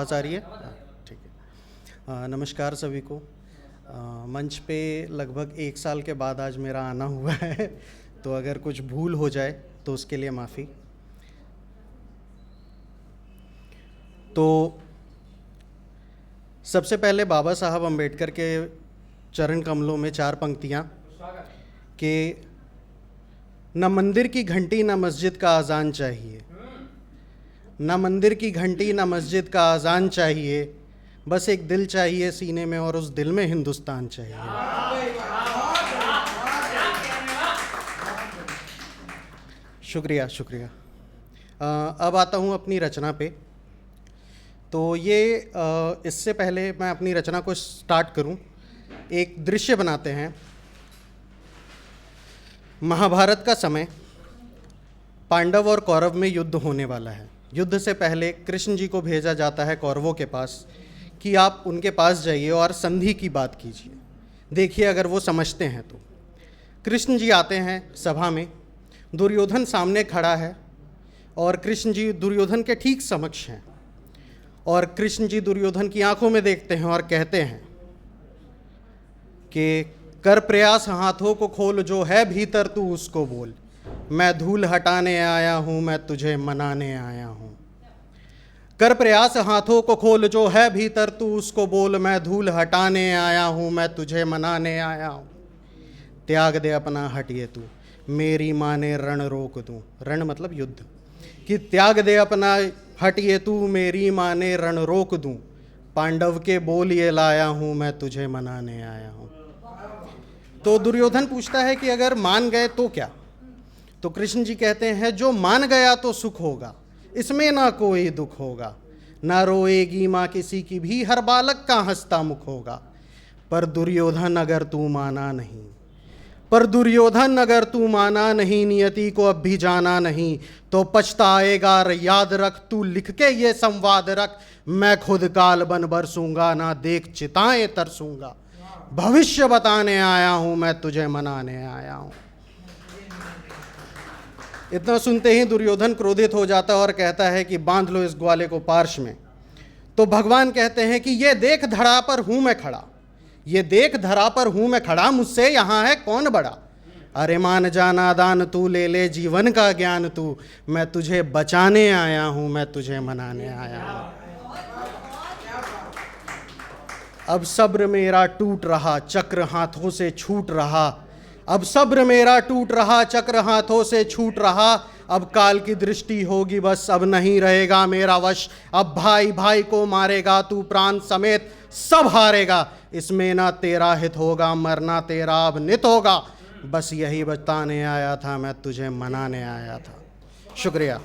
आवाज़ आ रही है? ठीक है। नमस्कार सभी को। मंच पे लगभग 1 साल के बाद आज मेरा आना हुआ है तो अगर कुछ भूल हो जाए तो उसके लिए माफ़ी। तो सबसे पहले बाबा साहब अम्बेडकर के चरण कमलों में 4 पंक्तियाँ कि न मंदिर की घंटी न मस्जिद का अजान चाहिए, न मंदिर की घंटी न मस्जिद का अजान चाहिए, बस एक दिल चाहिए सीने में और उस दिल में हिंदुस्तान चाहिए। शुक्रिया शुक्रिया। अब आता हूँ अपनी रचना पे। तो ये इससे पहले मैं अपनी रचना को स्टार्ट करूँ, एक दृश्य बनाते हैं। महाभारत का समय, पांडव और कौरव में युद्ध होने वाला है। युद्ध से पहले कृष्ण जी को भेजा जाता है कौरवों के पास कि आप उनके पास जाइए और संधि की बात कीजिए, देखिए अगर वो समझते हैं तो। कृष्ण जी आते हैं सभा में, दुर्योधन सामने खड़ा है और कृष्ण जी दुर्योधन के ठीक समक्ष हैं और कृष्ण जी दुर्योधन की आंखों में देखते हैं और कहते हैं कि कर प्रयास हाथों को खोल, जो है भीतर तू उसको बोल, मैं धूल हटाने आया हूँ, मैं तुझे मनाने आया हूँ। कर प्रयास हाथों को खोल, जो है भीतर तू उसको बोल, मैं धूल हटाने आया हूँ, मैं तुझे मनाने आया हूँ। त्याग दे अपना हटिए तू, मेरी माने रण रोक दूँ। रण मतलब युद्ध। कि त्याग दे अपना हटिए तू, मेरी माने रण रोक दूँ, पांडव के बोल ये लाया हूँ, मैं तुझे मनाने आया हूँ। तो दुर्योधन पूछता है कि अगर मान गए तो क्या? तो कृष्ण जी कहते हैं जो मान गया तो सुख होगा, इसमें ना कोई दुख होगा, ना रोएगी माँ किसी की भी, हर बालक का हंसता मुख होगा। पर दुर्योधन अगर तू माना नहीं, पर दुर्योधन अगर तू माना नहीं, नियति को अब भी जाना नहीं, तो पछताएगा याद रख, तू लिख के ये संवाद रख, मैं खुद काल बन बरसूंगा, ना देख चिताएं तरसूंगा, भविष्य बताने आया हूं, मैं तुझे मनाने आया हूं। इतना सुनते ही दुर्योधन क्रोधित हो जाता और कहता है कि बांध लो इस ग्वाले को पार्श में। तो भगवान कहते हैं कि ये देख धरा पर हूं मैं खड़ा, ये देख धरा पर हूं मैं खड़ा, मुझसे यहां है कौन बड़ा। अरे मान जाना दान तू, ले ले जीवन का ज्ञान तू, मैं तुझे बचाने आया हूं, मैं तुझे मनाने आया हूं। अब सब्र मेरा टूट रहा, चक्र हाथों से छूट रहा, अब सब्र मेरा टूट रहा, चक्र हाथों से छूट रहा, अब काल की दृष्टि होगी बस, अब नहीं रहेगा मेरा वश, अब भाई भाई को मारेगा तू, प्राण समेत सब हारेगा, इसमें ना तेरा हित होगा, मरना तेरा अब नित होगा, बस यही बताने आया था, मैं तुझे मनाने आया था। शुक्रिया।